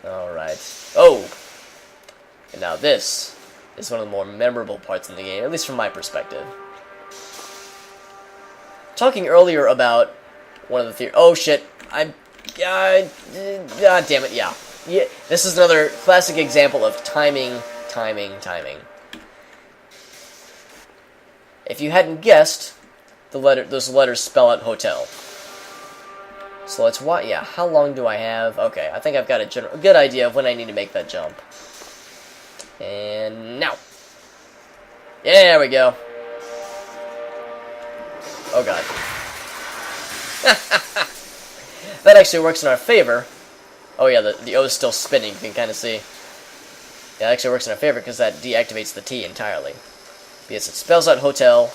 Alright. Oh! And now this is one of the more memorable parts in the game, at least from my perspective. Talking earlier about one of the theories... Oh, shit. God damn it, yeah. This is another classic example of timing. If you hadn't guessed, those letters spell out hotel. So let's watch. Yeah, how long do I have? Okay, I think I've got a good idea of when I need to make that jump. And now. Yeah, there we go. Oh god. That actually works in our favor. Oh yeah, the O is still spinning, you can kind of see. Yeah, it actually works in our favor because that deactivates the T entirely. Because it spells out hotel.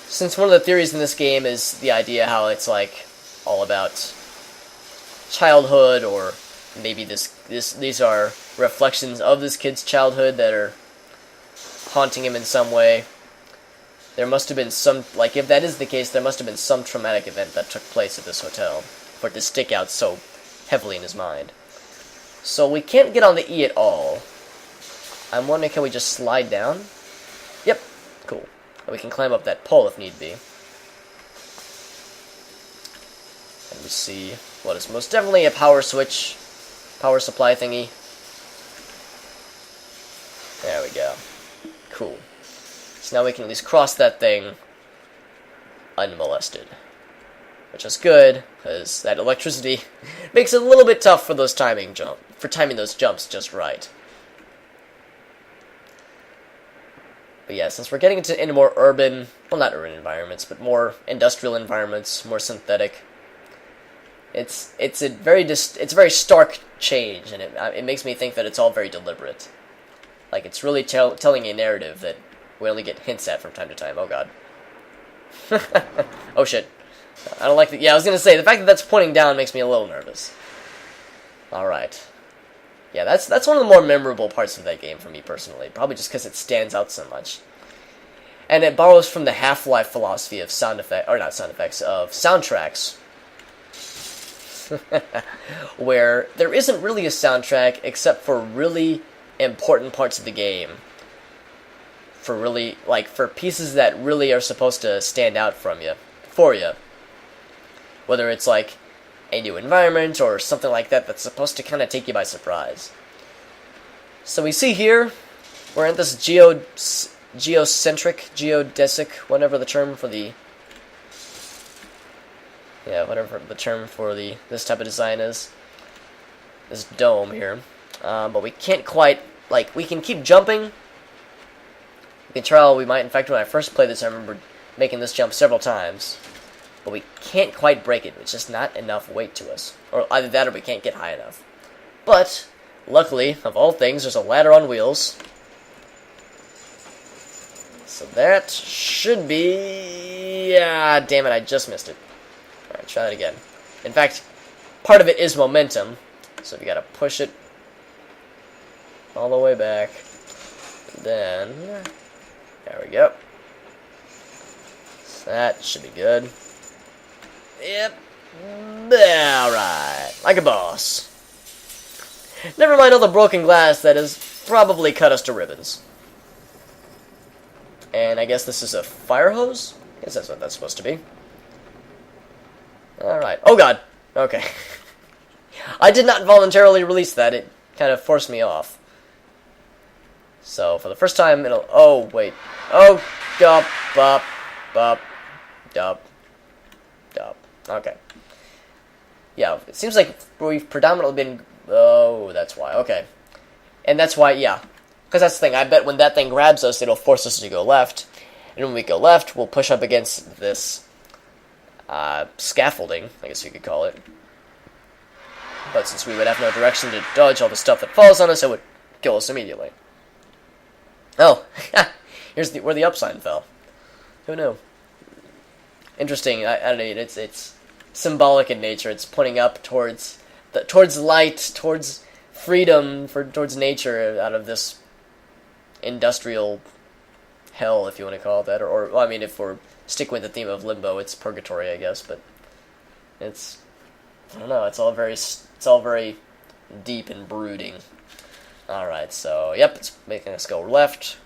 Since one of the theories in this game is the idea how it's like all about childhood, or maybe these are reflections of this kid's childhood that are haunting him in some way. There must have been some, like, if that is the case, there must have been some traumatic event that took place at this hotel for it to stick out so heavily in his mind. So we can't get on the E at all. I'm wondering, can we just slide down? Yep, cool. And we can climb up that pole if need be. And we see what is most definitely a power switch, power supply thingy. There we go. Cool. So now we can at least cross that thing unmolested. Which is good, because that electricity makes it a little bit tough for those timing those jumps just right. But yeah, since we're getting into more urban, well, not urban environments, but more industrial environments, more synthetic, it's a very stark change, and it makes me think that it's all very deliberate. Like, it's really telling a narrative that we only get hints at from time to time. Oh god. Oh shit. I don't like the... Yeah, I was gonna say, the fact that that's pointing down makes me a little nervous. Alright. Yeah, that's one of the more memorable parts of that game for me personally. Probably just because it stands out so much. And it borrows from the Half-Life philosophy of of soundtracks. Where there isn't really a soundtrack except for really important parts of the game. For pieces that really are supposed to stand out for you. Whether it's like a new environment or something like that that's supposed to kind of take you by surprise. So we see here, we're in this geodesic, whatever the term for the... Yeah, whatever the term for this type of design is. This dome here. But we can't quite, like, we can keep jumping. We can try all we might. In fact, when I first played this, I remember making this jump several times. But we can't quite break it. It's just not enough weight to us. Or either that or we can't get high enough. But, luckily, of all things, there's a ladder on wheels. So that should be... Ah, damn it, I just missed it. Alright, try that again. In fact, part of it is momentum. So we gotta push it all the way back. Then... There we go. So that should be good. Yep. Alright. Like a boss. Never mind all the broken glass that has probably cut us to ribbons. And I guess this is a fire hose? I guess that's what that's supposed to be. Alright. Oh god! Okay. I did not voluntarily release that. It kind of forced me off. So, for the first time, it'll... Oh, wait. Oh, dup, bop, bop, dup, dup. Okay. Yeah, it seems like we've predominantly been... Oh, that's why. Okay. And that's why, yeah. Because that's the thing. I bet when that thing grabs us, it'll force us to go left. And when we go left, we'll push up against this scaffolding, I guess you could call it. But since we would have no direction to dodge all the stuff that falls on us, it would kill us immediately. Oh, here's where the up sign fell. Who knew? Interesting. I don't know. It's symbolic in nature. It's pointing up towards light, towards freedom, towards nature, out of this industrial hell, if you want to call it that. Or well, I mean, if we're sticking with the theme of Limbo, it's purgatory, I guess. But it's, I don't know. It's all very deep and brooding. Alright, so, yep, it's making us go left,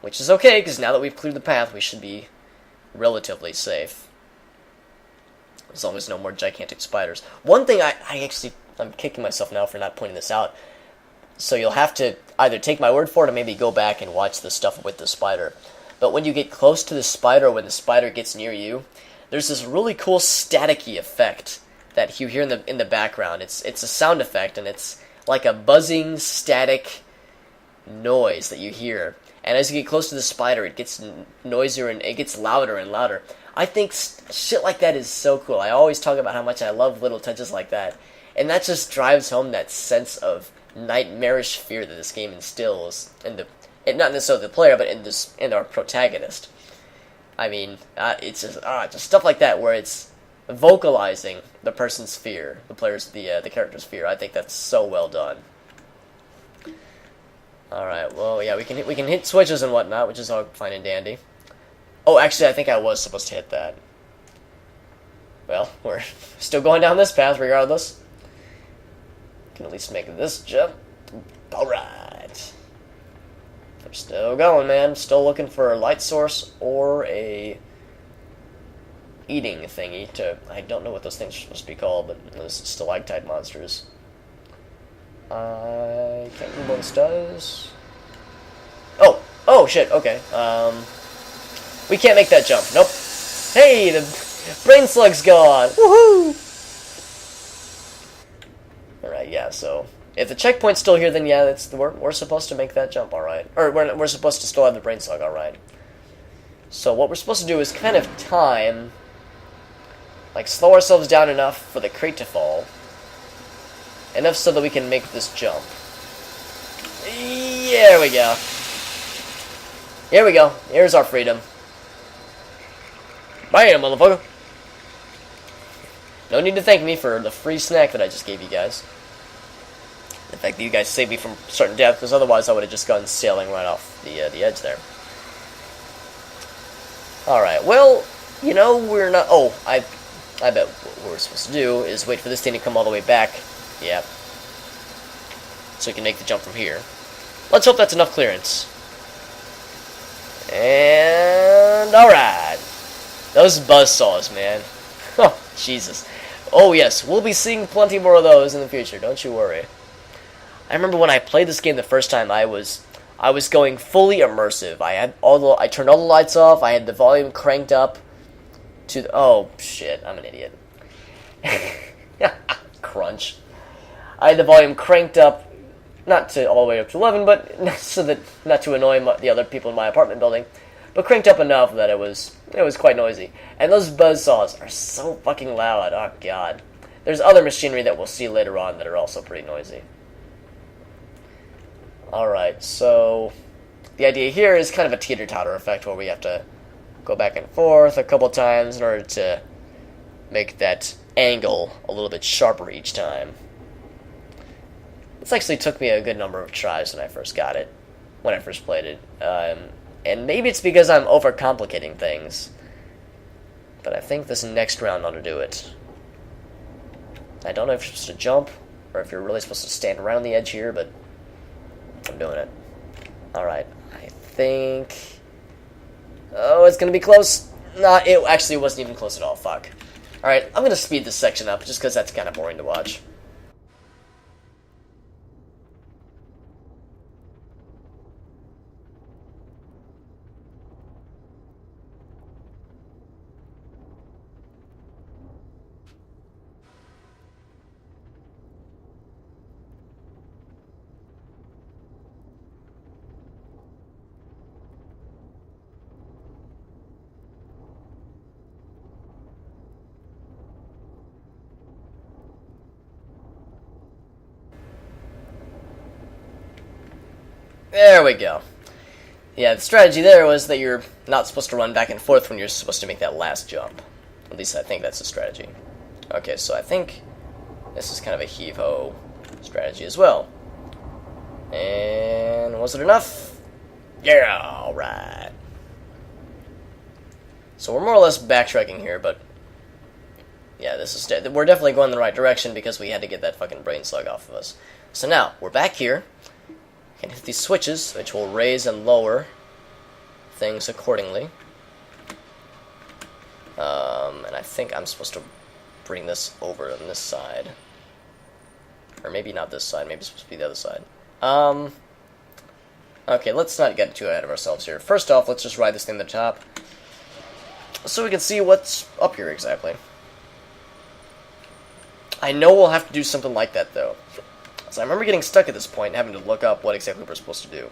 which is okay, because now that we've cleared the path, we should be relatively safe. As long as no more gigantic spiders. One thing I'm kicking myself now for not pointing this out. So you'll have to either take my word for it or maybe go back and watch the stuff with the spider. But when you get close to the spider, when the spider gets near you, there's this really cool staticky effect that you hear in the background. It's a sound effect, and it's like a buzzing, static noise that you hear. And as you get close to the spider, it gets noisier and it gets louder and louder. I think shit like that is so cool. I always talk about how much I love little touches like that. And that just drives home that sense of nightmarish fear that this game instills in not necessarily the player, but in our protagonist. I mean, it's just stuff like that where it's vocalizing the person's fear, the character's fear. I think that's so well done. All right, well, yeah, we can hit switches and whatnot, which is all fine and dandy. Oh, actually, I think I was supposed to hit that. Well, we're still going down this path regardless. Can at least make this jump. Alright. I'm still going, man. Still looking for a light source or a eating thingy to... I don't know what those things are supposed to be called, but those stalactite monsters. I can't remember what this does. Oh, shit, okay. We can't make that jump. Nope. Hey, the brain slug's gone. Woohoo! Alright, yeah, so if the checkpoint's still here, then yeah, we're supposed to make that jump, alright. Or we're supposed to still have the brain slug, alright. So what we're supposed to do is kind of time, like slow ourselves down enough for the crate to fall. Enough so that we can make this jump. There we go. Here we go. Here's our freedom. Bam, motherfucker. No need to thank me for the free snack that I just gave you guys. The fact that you guys saved me from certain death, because otherwise I would have just gone sailing right off the edge there. Alright, well, you know, we're not... Oh, I bet what we're supposed to do is wait for this thing to come all the way back. Yeah. So we can make the jump from here. Let's hope that's enough clearance. And... Alright. Those buzzsaws, man. Oh, Jesus. Oh, yes, we'll be seeing plenty more of those in the future, don't you worry. I remember when I played this game the first time, I was going fully immersive. I turned all the lights off, I had the volume cranked up to oh, shit, I'm an idiot. Crunch. I had the volume cranked up, not to all the way up to 11, but so that not to annoy the other people in my apartment building, but cranked up enough that it was quite noisy. And those buzzsaws are so fucking loud. Oh, God. There's other machinery that we'll see later on that are also pretty noisy. Alright, so the idea here is kind of a teeter-totter effect where we have to go back and forth a couple times in order to make that angle a little bit sharper each time. This actually took me a good number of tries when I first got it, when I first played it. And maybe it's because I'm overcomplicating things, but I think this next round ought to do it. I don't know if you're supposed to jump, or if you're really supposed to stand around the edge here, but I'm doing it. Alright, I think... Oh, it's gonna be close. Nah, it actually wasn't even close at all, fuck. Alright, I'm gonna speed this section up, just because that's kind of boring to watch. There we go. Yeah, the strategy there was that you're not supposed to run back and forth when you're supposed to make that last jump. At least I think that's the strategy. Okay, so I think this is kind of a heave-ho strategy as well. And was it enough? Yeah, alright. So we're more or less backtracking here, but Yeah, this is we're definitely going in the right direction because we had to get that fucking brain slug off of us. So now, we're back here. We can hit these switches, which will raise and lower things accordingly. And I think I'm supposed to bring this over on this side. Or maybe not this side, maybe it's supposed to be the other side. Okay, let's not get too ahead of ourselves here. First off, let's just ride this thing to the top, so we can see what's up here exactly. I know we'll have to do something like that, though. So I remember getting stuck at this point and having to look up what exactly we're supposed to do.